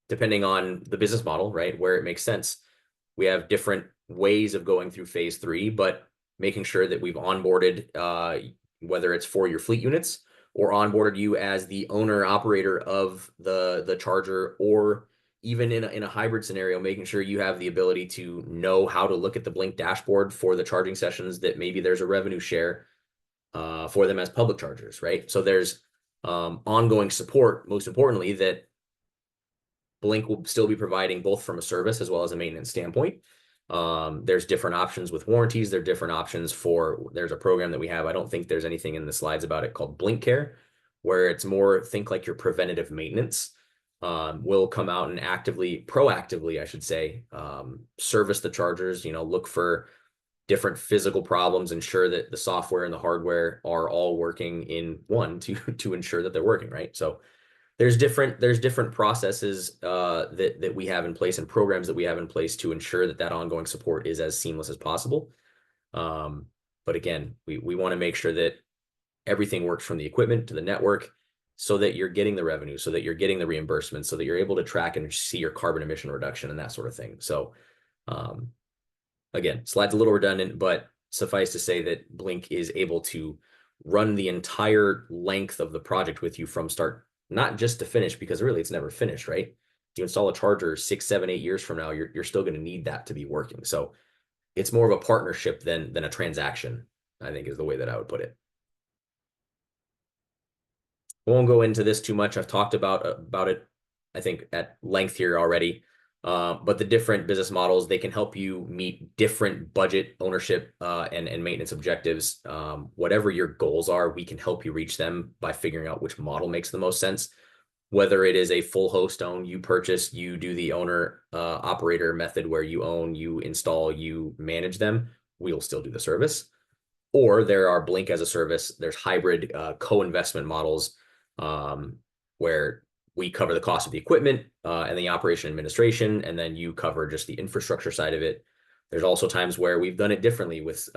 depending on the business model, right, where it makes sense, we have different ways of going through phase 3, but making sure that we've onboarded, whether it's for your fleet units or onboarded you as the owner operator of the charger, or even in a hybrid scenario, making sure you have the ability to know how to look at the Blink dashboard for the charging sessions, that maybe there's a revenue share for them as public chargers, right? So there's ongoing support, most importantly, that Blink will still be providing both from a service as well as a maintenance standpoint. There's different options with warranties. There are different options there's a program that we have. I don't think there's anything in the slides about it called Blink Care, where it's more, think like your preventative maintenance. We'll come out and proactively, I should say, service the chargers, look for different physical problems, ensure that the software and the hardware are all working in one to ensure that they're working, right? So there's different processes that we have in place and programs that we have in place to ensure that ongoing support is as seamless as possible. But again, we want to make sure that everything works from the equipment to the network, so that you're getting the revenue, so that you're getting the reimbursement, so that you're able to track and see your carbon emission reduction and that sort of thing. So again, slide's a little redundant, but suffice to say that Blink is able to run the entire length of the project with you from start, not just to finish, because really it's never finished, right? You install a charger 6, 7, 8 years from now, you're still going to need that to be working. So it's more of a partnership than a transaction, I think is the way that I would put it. I won't go into this too much. I've talked about it, I think, at length here already. But the different business models, they can help you meet different budget, ownership, and maintenance objectives. Whatever your goals are, we can help you reach them by figuring out which model makes the most sense. Whether it is a full host own, you purchase, you do the owner operator method where you own, you install, you manage them, we'll still do the service. Or there are Blink as a service. There's hybrid co-investment models where we cover the cost of the equipment and the operation administration, and then you cover just the infrastructure side of it. There's also times where we've done it differently with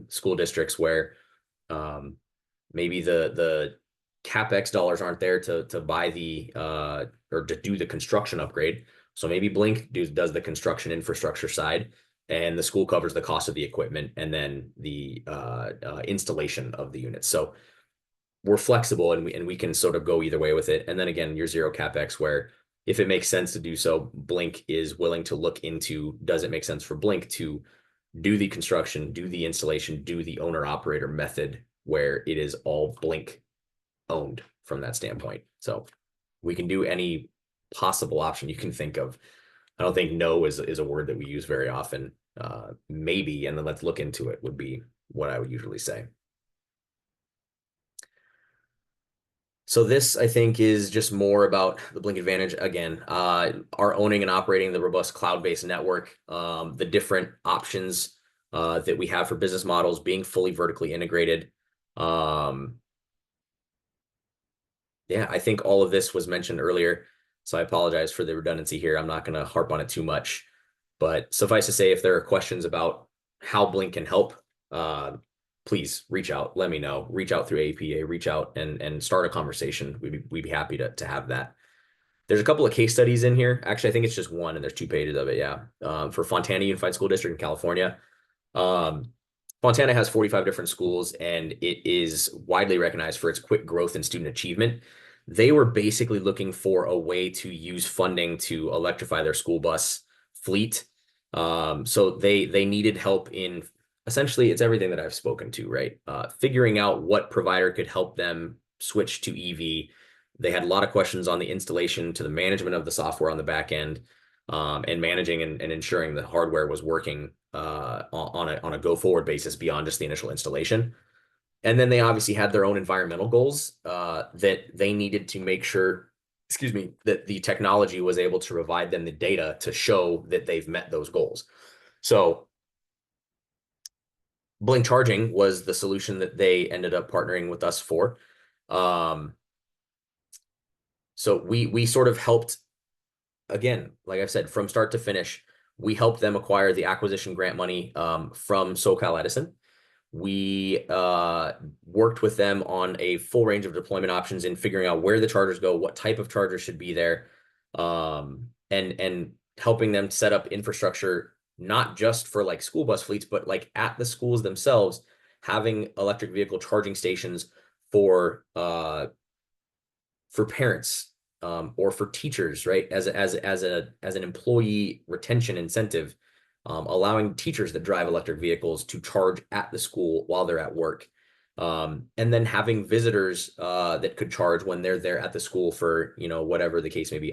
school districts where maybe the CapEx dollars aren't there to buy or to do the construction upgrade. So maybe Blink does the construction infrastructure side, and the school covers the cost of the equipment and then the installation of the units. So we're flexible and we can sort of go either way with it. And then again, your zero CapEx, where if it makes sense to do so, Blink is willing to look into, does it make sense for Blink to do the construction, do the installation, do the owner operator method where it is all Blink owned from that standpoint. So we can do any possible option you can think of. I don't think no is a word that we use very often. Maybe, and then let's look into it would be what I would usually say. So this, I think, is just more about the Blink Advantage. Again, our owning and operating the robust cloud-based network, the different options that we have for business models being fully vertically integrated. Yeah, I think all of this was mentioned earlier, so I apologize for the redundancy here. I'm not going to harp on it too much, but suffice to say, if there are questions about how Blink can help, please reach out. Let me know. Reach out through AEPA. Reach out and start a conversation. We'd be happy to have that. There's a couple of case studies in here. Actually, I think it's just one, and there's 2 pages of it. Yeah, for Fontana Unified School District in California. Fontana has 45 different schools, and it is widely recognized for its quick growth and student achievement. They were basically looking for a way to use funding to electrify their school bus fleet. So they needed help in essentially it's everything that I've spoken to, right? Figuring out what provider could help them switch to EV. They had a lot of questions on the installation to the management of the software on the back end, and managing and ensuring the hardware was working on a go forward basis beyond just the initial installation. And then they obviously had their own environmental goals that they needed to make sure, excuse me, that the technology was able to provide them the data to show that they've met those goals. So Blink Charging was the solution that they ended up partnering with us for. So we sort of helped, again, like I said, from start to finish, we helped them acquire the acquisition grant money from SoCal Edison. We worked with them on a full range of deployment options in figuring out where the chargers go, what type of chargers should be there, and helping them set up infrastructure, not just for like school bus fleets, but like at the schools themselves, having electric vehicle charging stations for parents or for teachers, right? As an employee retention incentive, allowing teachers that drive electric vehicles to charge at the school while they're at work. And then having visitors that could charge when they're there at the school for, whatever the case may be.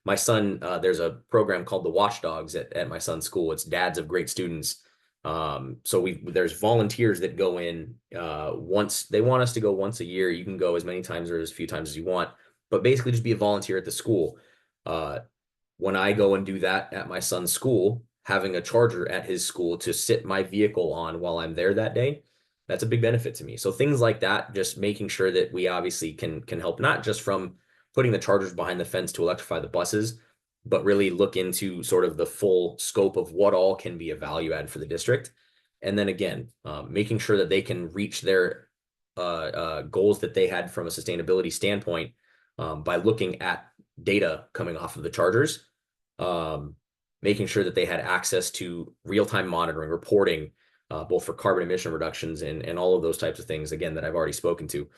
My son, there's a program called the Watchdogs at my son's school. It's dads of great students. So there's volunteers that go in once. They want us to go once a year. You can go as many times or as few times as you want, but basically just be a volunteer at the school. When I go and do that at my son's school, having a charger at his school to sit my vehicle on while I'm there that day, that's a big benefit to me. So things like that, just making sure that we obviously can help, not just from putting the chargers behind the fence to electrify the buses, but really look into sort of the full scope of what all can be a value add for the district. And then again, making sure that they can reach their goals that they had from a sustainability standpoint by looking at data coming off of the chargers, making sure that they had access to real-time monitoring, reporting, both for carbon emission reductions and all of those types of things, again, that I've already spoken to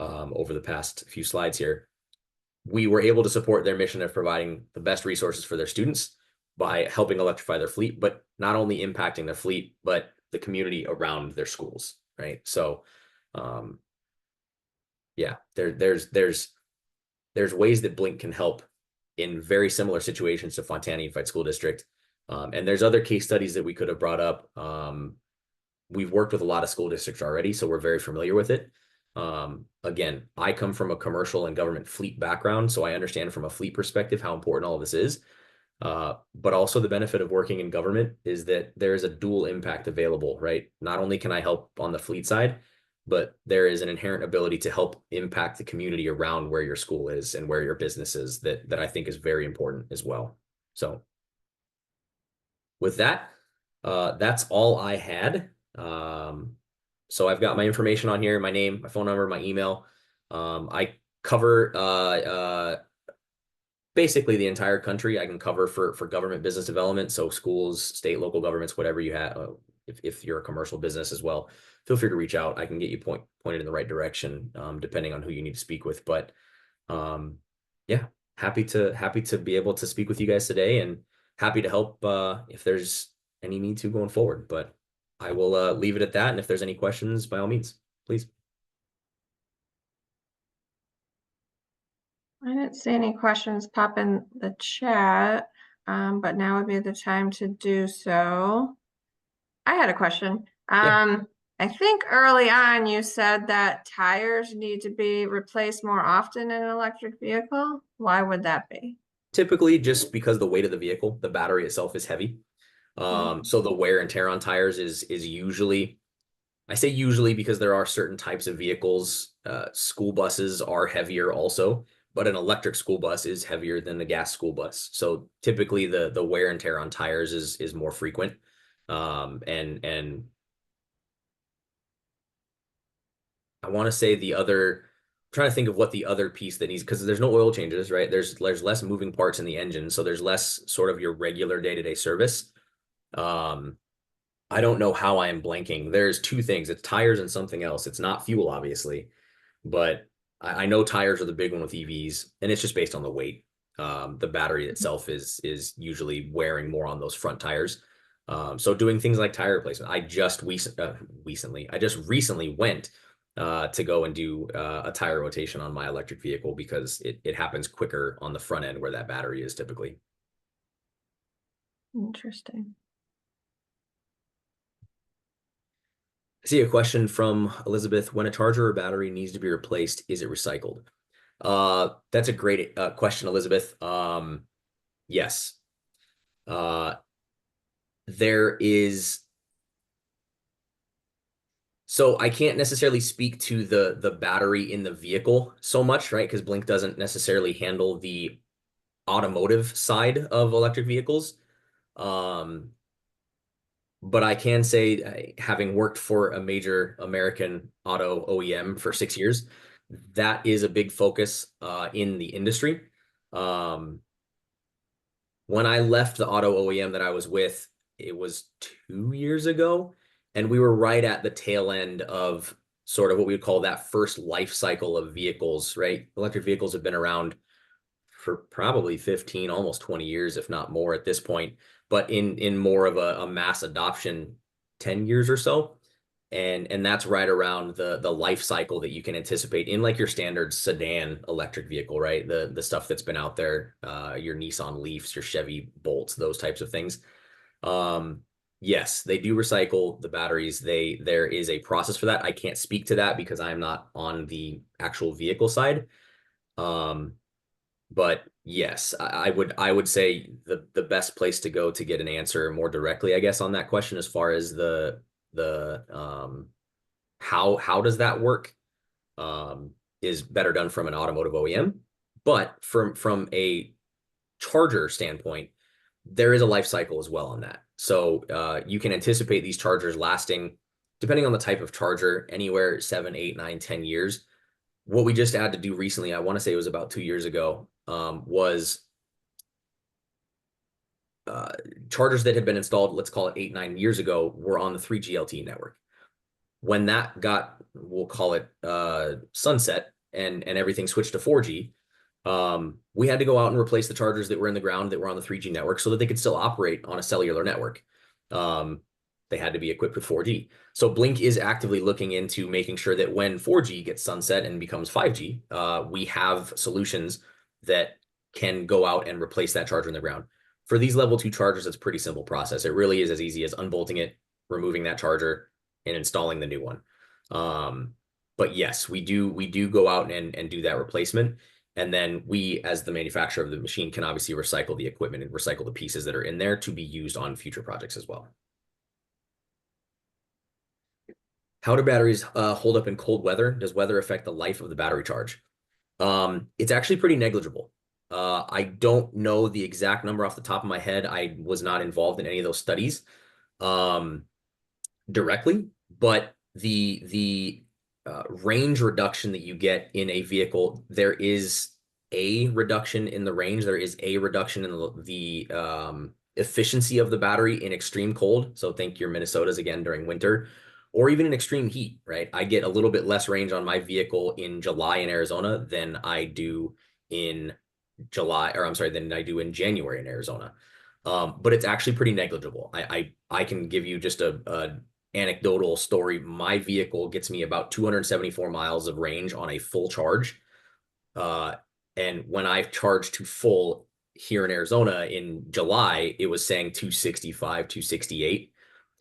over the past few slides here. We were able to support their mission of providing the best resources for their students by helping electrify their fleet, but not only impacting their fleet, but the community around their schools, right? So, yeah, there's ways that Blink can help in very similar situations to Fontana Unified School District. And there's other case studies that we could have brought up. We've worked with a lot of school districts already, so we're very familiar with it. Again, I come from a commercial and government fleet background, so I understand from a fleet perspective how important all of this is. But also the benefit of working in government is that there is a dual impact available, right? Not only can I help on the fleet side, but there is an inherent ability to help impact the community around where your school is and where your business is that I think is very important as well. So with that, that's all I had. So I've got my information on here, my name, my phone number, my email. I cover basically the entire country. I can cover for government business development. So schools, state, local governments, whatever you have, if you're a commercial business as well, feel free to reach out. I can get you pointed in the right direction, depending on who you need to speak with. But yeah, happy to be able to speak with you guys today, and happy to help if there's any need to going forward. But I will leave it at that. And if there's any questions, by all means, please. I didn't see any questions pop in the chat, but now would be the time to do so. I had a question. Yeah. I think early on you said that tires need to be replaced more often in an electric vehicle. Why would that be? Typically, just because the weight of the vehicle, the battery itself is heavy. So the wear and tear on tires is usually, I say usually because there are certain types of vehicles. School buses are heavier also, but an electric school bus is heavier than the gas school bus. So typically the wear and tear on tires is more frequent. And I want to say trying to think of what the other piece that needs, because there's no oil changes, right? There's less moving parts in the engine, so there's less sort of your regular day-to-day service. Um, I don't know how I am blanking. There's two things. It's tires and something else. It's not fuel, obviously, but I know tires are the big one with EVs, and it's just based on the weight. The battery itself is usually wearing more on those front tires. So doing things like tire replacement. I just recently went to go and do a tire rotation on my electric vehicle because it happens quicker on the front end where that battery is typically. Interesting. I see a question from Elizabeth. When a charger or battery needs to be replaced, is it recycled? That's a great question, Elizabeth. Yes. Uh, there is. So I can't necessarily speak to the battery in the vehicle so much, right? Because Blink doesn't necessarily handle the automotive side of electric vehicles. Um, but I can say, having worked for a major American auto OEM for 6 years, that is a big focus in the industry. Um, when I left the auto OEM that I was with, it was 2 years ago, and we were right at the tail end of sort of what we would call that first life cycle of vehicles, right? Electric vehicles have been around for probably 15, almost 20 years, if not more at this point, but in more of a mass adoption, 10 years or so. And that's right around the life cycle that you can anticipate in like your standard sedan electric vehicle, right? The stuff that's been out there, your Nissan Leafs, your Chevy Bolts, those types of things. Yes, they do recycle the batteries. There is a process for that. I can't speak to that because I'm not on the actual vehicle side. But yes, I would say the best place to go to get an answer more directly, I guess, on that question as far as the how does that work, is better done from an automotive OEM. But from a charger standpoint, there is a life cycle as well on that. So you can anticipate these chargers lasting, depending on the type of charger, anywhere 7, 8, 9, 10 years. What we just had to do recently, I want to say it was about 2 years ago, was chargers that had been installed, let's call it 8, 9 years ago, were on the 3G LTE network. When that got, we'll call it sunset, and everything switched to 4G, we had to go out and replace the chargers that were in the ground that were on the 3G network so that they could still operate on a cellular network. They had to be equipped with 4G. So Blink is actively looking into making sure that when 4G gets sunset and becomes 5G, we have solutions that can go out and replace that charger in the ground. For these level 2 chargers, it's a pretty simple process. It really is as easy as unbolting it, removing that charger, and installing the new one. But yes, we do go out and do that replacement. And then we, as the manufacturer of the machine, can obviously recycle the equipment and recycle the pieces that are in there to be used on future projects as well. How do batteries hold up in cold weather? Does weather affect the life of the battery charge? It's actually pretty negligible. I don't know the exact number off the top of my head. I was not involved in any of those studies directly, but the range reduction that you get in a vehicle, there is a reduction in the range. There is a reduction in the efficiency of the battery in extreme cold. So think your Minnesotas again during winter, or even in extreme heat, right? I get a little bit less range on my vehicle in July in Arizona than I do in than I do in January in Arizona. But it's actually pretty negligible. I can give you just a anecdotal story. My vehicle gets me about 274 miles of range on a full charge. Uh, and when I charged to full here in Arizona in July, it was saying 265, 268.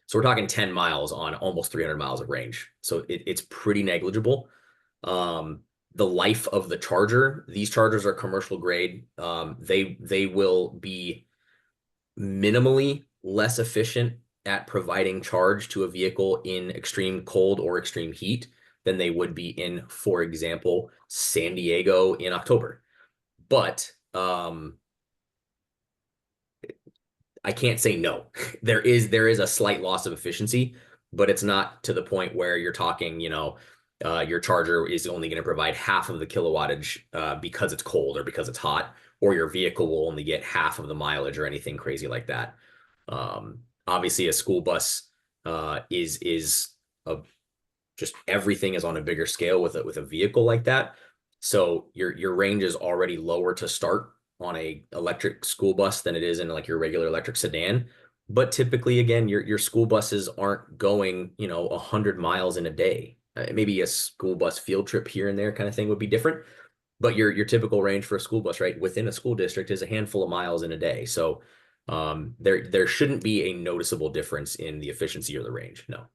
So we're talking 10 miles on almost 300 miles of range. So it's pretty negligible. The life of the charger, these chargers are commercial grade. They will be minimally less efficient at providing charge to a vehicle in extreme cold or extreme heat than they would be in, for example, San Diego in October. But I can't say no. There is a slight loss of efficiency, but it's not to the point where you're talking, your charger is only going to provide half of the kilowattage because it's cold or because it's hot, or your vehicle will only get half of the mileage or anything crazy like that. Obviously, a school bus is a just everything is on a bigger scale with a vehicle like that. So your range is already lower to start on a electric school bus than it is in like your regular electric sedan. But typically, again, your school buses aren't going, 100 miles in a day. Maybe a school bus field trip here and there kind of thing would be different. But your typical range for a school bus, right, within a school district is a handful of miles in a day. So there shouldn't be a noticeable difference in the efficiency or the range. No.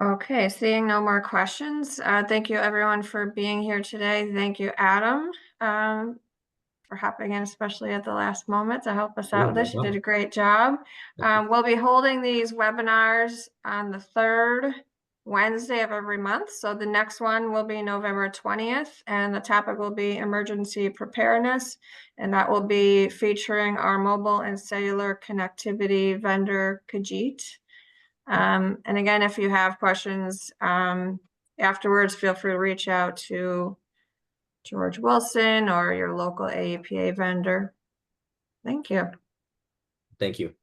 Okay, seeing no more questions. Thank you everyone for being here today. Thank you, Adam, for hopping in, especially at the last moment to help us out Sure, with no this. You did a problem. great job. Thank you. We'll be holding these webinars on the third Wednesday of every month. So the next one will be November 20th, and the topic will be emergency preparedness. And that will be featuring our mobile and cellular connectivity vendor, Kajit. And again, if you have questions afterwards, feel free to reach out to George Wilson or your local AEPA vendor. Thank you. Thank you.